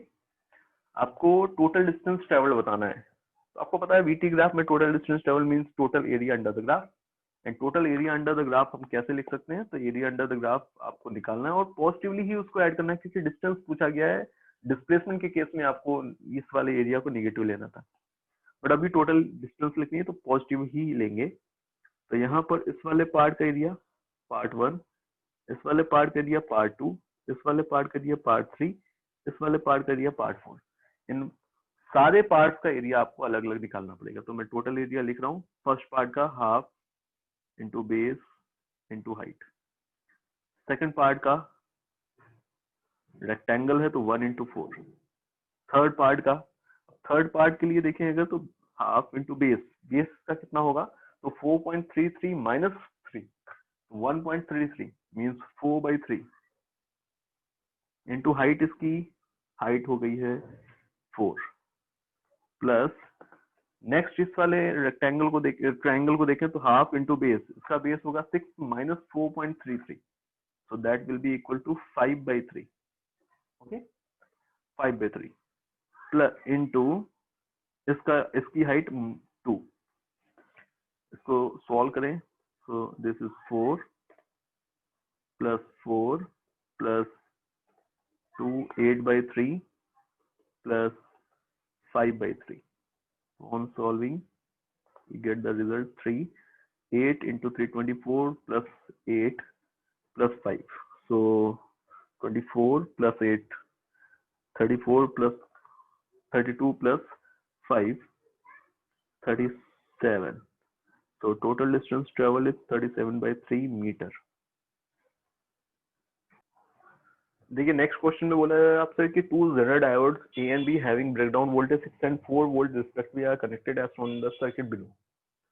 आपको टोटल डिस्टेंस ट्रेवल बताना है। तो आपको पता है वीटी ग्राफ में total distance travel means total area under the graph, and total area under the graph हम कैसे लिख सकते हैं, तो एरिया अंडर द ग्राफ आपको निकालना है और पॉजिटिवली ही उसको ऐड करना है, क्योंकि डिस्टेंस पूछा गया है। डिस्प्लेसमेंट के केस में आपको इस वाले एरिया को नेगेटिव लेना था, बट अभी टोटल डिस्टेंस लिखनी है तो पॉजिटिव ही लेंगे। तो यहाँ पर इस वाले पार्ट का एरिया पार्ट 1, इस वाले पार्ट का एरिया पार्ट 2, इस वाले पार्ट का एरिया पार्ट 3, इस वाले पार्ट का एरिया पार्ट 4। इन सारे पार्ट्स का एरिया आपको अलग अलग निकालना पड़ेगा। तो मैं टोटल एरिया लिख रहा हूँ, फर्स्ट पार्ट का half into base into height, second part का रेक्टेंगल है तो 1 इंटू 4, थर्ड पार्ट के लिए देखें अगर तो हाफ इंटू बेस, बेस का कितना होगा तो 4.33 माइनस 3, 1.33 मीन्स 4/3 इंटू हाइट इसकी हाइट हो गई है 4 प्लस नेक्स्ट इस वाले रेक्टेंगल को ट्रायंगल को देखें तो हाफ इंटू बेस, इसका बेस होगा 6 minus 4.33, so that will be equal to 5/3. Okay 5/3 plus into इसकी हाइट 2, इसको सॉल्व करें so this is 4 plus 4 plus 2 8/3 plus 5/3. On solving we get the result 3. 8 into 3 24 plus 8 plus 5, so 24 plus 8 34 plus 32 plus 5 37, so total distance travel is 37/3 meter. देखिए next question में बोला है आपसे कि two zener diodes A and B having breakdown voltage 6 and 4 volts respectively are connected as shown in the circuit below.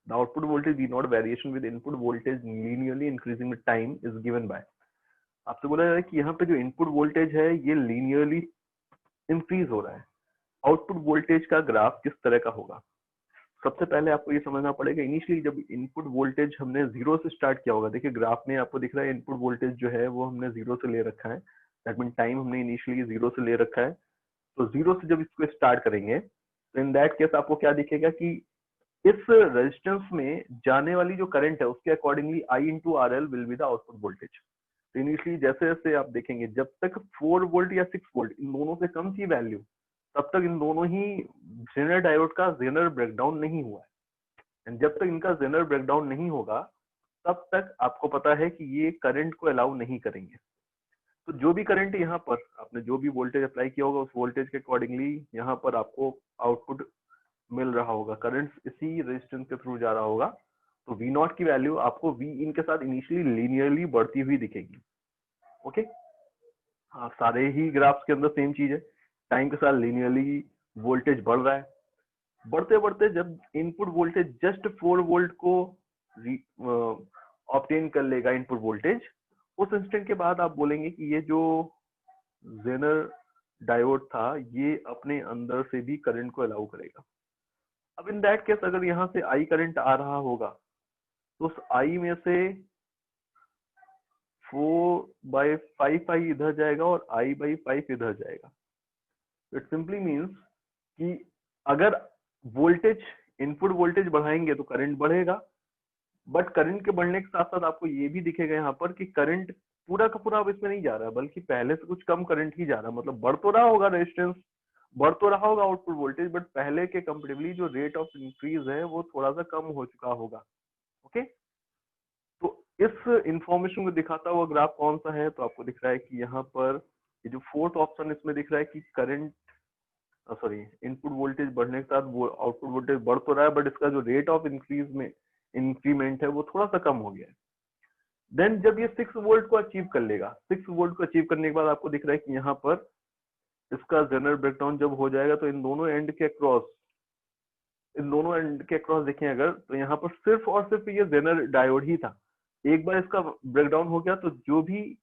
The output voltage V naught variation with input voltage linearly increasing with time is given by. आपसे बोला जा रहा है कि यहाँ पे जो input voltage है ये लीनियरली इंक्रीज हो रहा है, आउटपुट वोल्टेज का ग्राफ किस तरह का होगा। सबसे पहले आपको ये समझना पड़ेगा इनिशियली जब इनपुट वोल्टेज हमने 0 से स्टार्ट किया होगा, देखिए ग्राफ में आपको दिख रहा है इनपुट वोल्टेज जो है वो हमने 0 से ले रखा है, दैट मीन टाइम हमने इनिशियली 0 से ले रखा है, तो 0 से जब इसको स्टार्ट करेंगे तो इन दैट केस आपको क्या दिखेगा कि इस रेजिस्टेंस में जाने वाली जो करंट है उसके accordingly I into RL will be the output voltage. तो इनिशियली जैसे जैसे आप देखेंगे जब तक 4 वोल्ट या 6 वोल्ट इन दोनों से कम थी वैल्यू तब तक इन दोनों ही जेनर डायोड का जेनर ब्रेकडाउन नहीं हुआ है, एंड जब तक इनका जेनर ब्रेकडाउन नहीं होगा तब तक आपको पता है कि ये करंट को अलाउ नहीं करेंगे। तो जो भी करंट यहाँ पर आपने जो भी वोल्टेज अप्लाई किया होगा उस वोल्टेज के अकॉर्डिंगली यहाँ पर आपको आउटपुट मिल रहा होगा, करंट इसी रेजिस्टेंस के थ्रू जा रहा होगा, तो V नॉट की वैल्यू आपको V इन के साथ इनिशियली लीनियरली बढ़ती हुई दिखेगी। ओके हाँ, सारे ही ग्राफ्स के अंदर सेम चीज है, टाइम के साथ लीनियरली वोल्टेज बढ़ रहा है, बढ़ते बढ़ते जब इनपुट वोल्टेज जस्ट 4 वोल्ट को ऑब्टेन कर लेगा इनपुट वोल्टेज, उस इंस्टेंट के बाद आप बोलेंगे कि ये जो जेनर डायोड था ये अपने अंदर से भी करंट को अलाउ करेगा। अब इन दैट केस अगर यहाँ से I करंट आ रहा होगा तो उस I में से 4/5 I इधर जाएगा और I/5 इधर जाएगा। इट सिंपली मीन्स कि अगर वोल्टेज इनपुट वोल्टेज बढ़ाएंगे तो करंट बढ़ेगा, बट करंट के बढ़ने के साथ साथ आपको ये भी दिखेगा यहाँ पर कि करंट पूरा का पूरा अब इसमें नहीं जा रहा है बल्कि पहले से कुछ कम करंट ही जा रहा है, मतलब बढ़ तो रहा होगा रेजिस्टेंस, बढ़ तो रहा होगा आउटपुट वोल्टेज, बट पहले के कंपेरेटिवली जो रेट ऑफ इंक्रीज है वो थोड़ा सा कम हो चुका होगा। ओके तो इस इंफॉर्मेशन को दिखाता हुआ ग्राफ कौन सा है, तो आपको दिख रहा है कि यहाँ पर ये जो फोर्थ ऑप्शन इसमें दिख रहा है कि करंट सॉरी इनपुट वोल्टेज बढ़ने के साथ वो आउटपुट वोल्टेज बढ़ तो रहा है बट इसका जो रेट ऑफ इंक्रीज में इंक्रीमेंट है वो थोड़ा सा कम हो गया है। देन जब ये 6 वोल्ट को अचीव कर लेगा, 6 वोल्ट को अचीव करने के बाद आपको दिख रहा है कि यहाँ पर इसका जेनरल ब्रेकडाउन जब हो जाएगा तो इन दोनों एंड के अक्रॉस देखें अगर तो यहाँ पर सिर्फ और सिर्फ ये जेनर डायोड ही था, एक बार इसका ब्रेकडाउन हो गया तो जो भी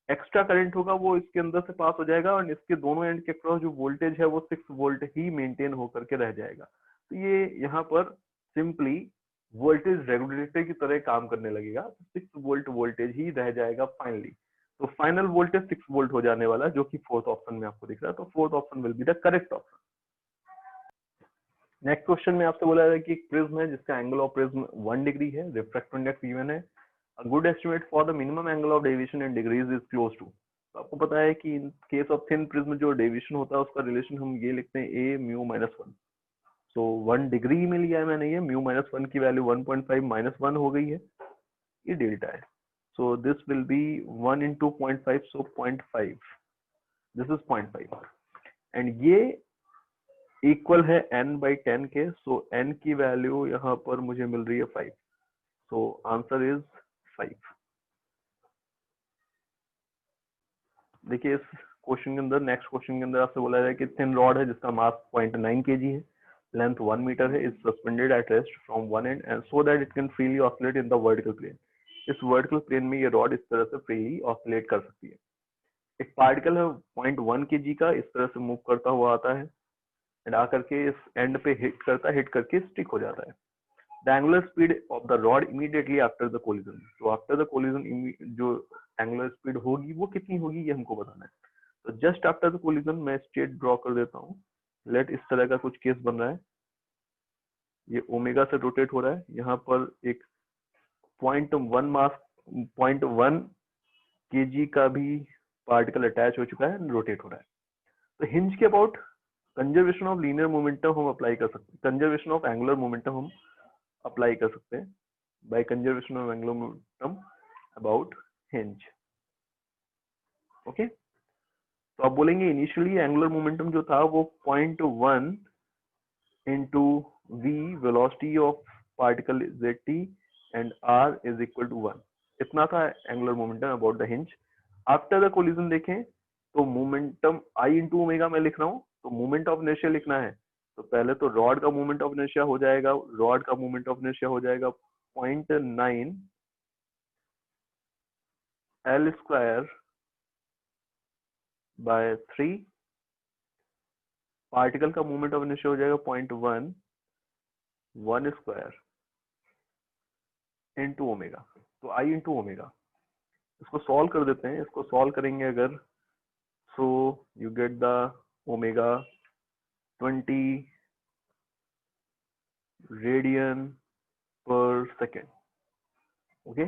एक्स्ट्रा करंट होगा वो इसके अंदर से पास हो जाएगा और इसके दोनों एंड के अक्रॉस जो वोल्टेज है वो 6 वोल्ट ही मेंटेन होकर के रह जाएगा। तो ये यहाँ पर सिंपली वोल्टेज रेगुलेटर की तरह काम करने लगेगा, 6 वोल्ट वोल्टेज ही रह जाएगा फाइनली, तो फाइनल वोल्टेज 6 वोल्ट हो जाने वाला जो कि फोर्थ ऑप्शन में आपको दिख रहा है, तो fourth option will be the correct option. Next question में आपसे बोला है कि एक प्रिज्म है जिसका एंगल ऑफ प्रिज्म 1 डिग्री है, रिफ्रैक्टिव इंडेक्स V1 है, a good estimate for the minimum angle of deviation in degrees is close to। तो आपको पता है कि in case of thin prism जो डेविएशन होता है उसका रिलेशन हम ये लिखते हैं a mu -1, सो 1 डिग्री में लिया है मैंने, ये mu -1 की वैल्यू 1.5 -1 हो गई है, ये डेल्टा है, so this will B 1 into 0.5, so 0.5, this is 0.5 and ये इक्वल है n/10 के, सो n की वैल्यू यहाँ पर मुझे मिल रही है 5, सो आंसर इज 5। देखिए इस क्वेश्चन के अंदर नेक्स्ट क्वेश्चन के अंदर आपसे बोला जाए कि थिन रॉड है जिसका मास 0.9 kg है, लेंथ 1 मीटर है, is suspended at rest from one end and so that it can freely oscillate in the vertical plane. इस वर्टिकल प्लेन में ये रॉड इस तरह से फ्रीली ऑसिलेट कर सकती है। एक पार्टिकल है 0.1 kg का, इस तरह से मूव करता हुआ आता है एंड आकर के इस एंड पे हिट करता है, हिट करके स्टिक हो जाता है। The angular speed of the rod immediately after the collision, तो आफ्टर द कोलिजन जो एंगुलर स्पीड होगी वो कितनी होगी ये हमको बताना है। तो जस्ट आफ्टर द कोलिजन मैं स्ट्रेट ड्रॉ कर देता हूँ। लेट इस तरह का कुछ केस बन रहा है, ये ओमेगा से रोटेट हो रहा है, यहाँ पर एक 0.1 kg का भी पार्टिकल अटैच हो चुका है, रोटेट हो रहा है। तो हिंज के about conservation of linear momentum हम अप्लाई कर सकते हैं, कंजर्वेशन ऑफ एंगुलर मोमेंटम हम अप्लाई कर सकते हैं by conservation of angular momentum about hinge. Okay, तो आप बोलेंगे इनिशियली एंगुलर मोमेंटम जो था वो 0.1 into v velocity of particle zt and r is equal to 1, इतना था angular momentum about the hinge. After the collision देखें तो मोमेंटम i इंटू ओमेगा मैं लिख रहा हूँ, तो मोमेंट ऑफ इनर्शिया लिखना है तो पहले तो रॉड का मोमेंट ऑफ इनर्शिया हो जाएगा, रॉड का मोमेंट ऑफ इनर्शिया हो जाएगा 0.9 L स्क्वायर बाय 3, पार्टिकल का मोमेंट ऑफ इनर्शिया हो जाएगा 0.1 1 स्क्वायर इंटू ओमेगा, तो आई इंटू ओमेगा। इसको सॉल्व कर देते हैं, इसको सॉल्व करेंगे अगर, so you get the omega 20 radian पर सेकेंड। ओके,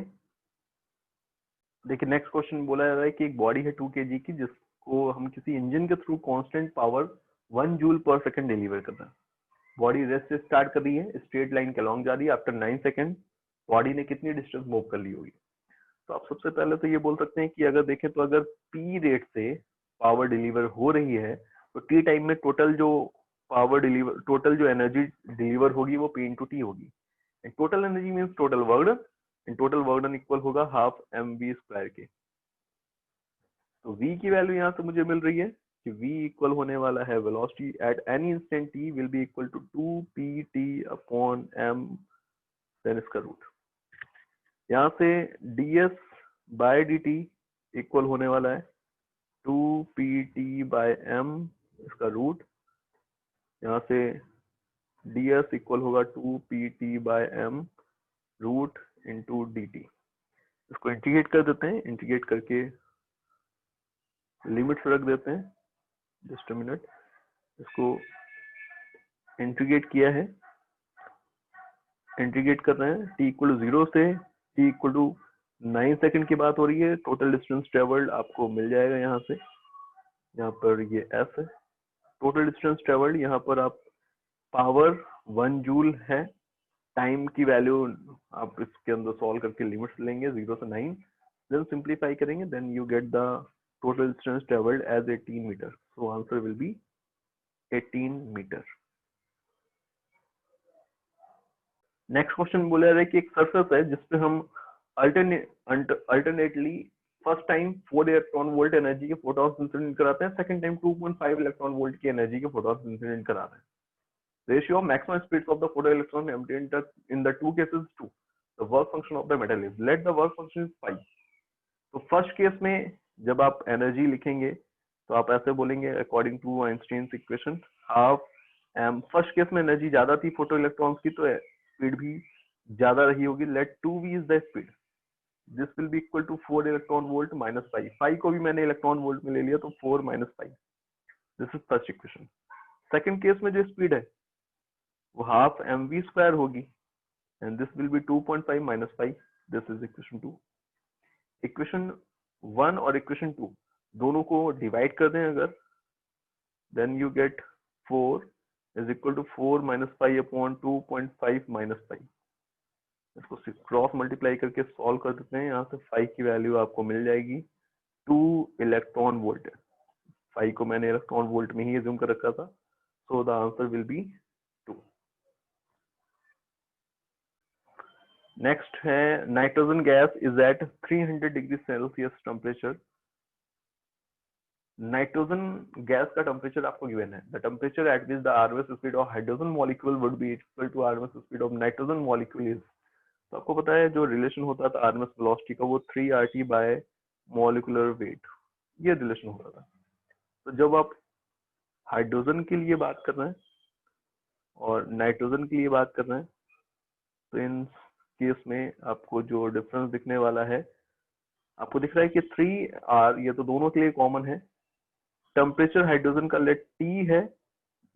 देखिए नेक्स्ट क्वेश्चन बोला जा रहा है कि एक बॉडी है 2 kg की जिसको हम किसी इंजन के थ्रू कांस्टेंट पावर 1 जूल पर सेकेंड डिलीवर करना है। बॉडी रेस्ट से स्टार्ट कर रही है, स्ट्रेट लाइन के अलॉन्ग जा रही है, आफ्टर 9 सेकेंड बॉडी ने कितनी डिस्टेंस मूव कर ली होगी। तो आप सबसे पहले तो ये बोल सकते हैं कि अगर देखें तो अगर पी रेट से पावर डिलीवर हो रही है तो टी टाइम में टोटल जो पावर डिलीवर, टोटल जो एनर्जी डिलीवर होगी वो पी इंटू टी होगी। And total energy means total work, and total work done equal होगा हाफ एम वी स्क्वायर के। तो v की वैल्यू यहाँ से मुझे मिल रही है कि v इक्वल होने वाला है velocity at any instant t will be equal to 2pt upon m then इसका रूट। यहाँ से ds बाय dt इक्वल होने वाला है 2pt बाय m इसका रूट, यहाँ से ds इक्वल होगा 2pt by m root into dt। इसको इंटीग्रेट कर देते हैं, इंटीग्रेट करके लिमिट्स रख देते हैं, जस्ट अ मिनट। इसको इंटीग्रेट किया है, इंटीग्रेट कर रहे हैं, t इक्वल टू 0 से t इक्वल टू 9 सेकंड की बात हो रही है। टोटल डिस्टेंस ट्रेवल्ड आपको मिल जाएगा यहाँ से, यहाँ पर ये s है टोटल डिस्टेंस ट्रेवल्ड। यहाँ पर आप पावर 1 जूल है, टाइम की वैल्यू आप इसके अंदर सॉल्व करके लिमिट्स लेंगे 0 से 9, देन सिंप्लीफाई करेंगे, then you get the total distance travelled as 18 meter. So answer will be 18 meter. Next question बोला जा रहा है कि एक सरफेस है जिसपे हम alternately first time 4 electron volt energy के फोटॉन्स इंसिडेंट कराते हैं, सेकंड टाइम 2.5 इलेक्ट्रॉन वोल्ट की एनर्जी के फोटॉन्स इंसिडेंट करा रहे हैं। Ratio of maximum speeds of the photo electron in the two cases 2, the work function of the metal is, let the work function is 5। तो first case में जब आप energy लिखेंगे तो आप ऐसे बोलेंगे according to Einstein's equation half M. First case में एनर्जी ज्यादा थी फोटो इलेक्ट्रॉन्स की तो स्पीड भी ज्यादा रही होगी, let 2v is the speed, this will be equal to 4 electron volt minus 5। 5 को भी मैंने इलेक्ट्रॉन वोल्ट में ले लिया तो 4 minus 5, this is first equation. Second case में जो स्पीड है वो हाफ एम वी स्क्वायर होगी and this will B 2.5 minus 5, this is equation 2। Equation 1 और इक्वेशन 2 दोनों को डिवाइड कर दें अगर, then you get 4 is equal to 4 minus 5 upon 2.5 minus 5। इसको क्रॉस मल्टीप्लाई करके सॉल्व कर देते हैं, यहाँ से 5 की वैल्यू आपको मिल जाएगी 2 इलेक्ट्रॉन वोल्ट। 5 को मैंने इलेक्ट्रॉन वोल्ट में ही अज्यूम कर रखा था, so the answer will be 2। Next है nitrogen gas is at 300 degree Celsius temperature. Nitrogen gas का टेम्परेचर आपको गिवन है, the temperature at which the RMS speed of hydrogen molecule would be equal to RMS speed of nitrogen molecule is. तो आपको पता है जो relation होता था आरएमएस वेलोसिटी का वो 3RT बाय मॉलिक्यूलर वेट, ये रिलेशन हो रहा था। तो जब आप हाइड्रोजन के लिए बात कर रहे हैं और नाइट्रोजन के लिए बात कर रहे हैं, तो इन केस में आपको जो डिफरेंस दिखने वाला है, आपको दिख रहा है कि 3R, ये तो दोनों के लिए कॉमन है। टेम्परेचर हाइड्रोजन का लेट T है,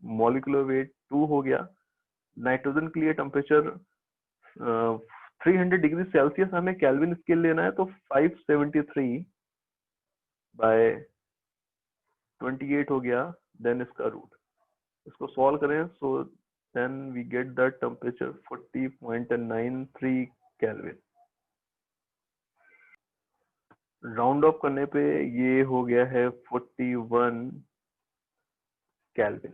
मॉलिक्यूलर वेट 2 हो गया। नाइट्रोजन के लिए टेम्परेचर 300 डिग्री सेल्सियस हमें केल्विन स्केल लेना है, तो 573 बाय 28 हो गया, देन इसका रूट। इसको सॉल्व करें, so then we get the temperature 40.93 kelvin. Round off करने पे ये हो गया है 41 केल्विन।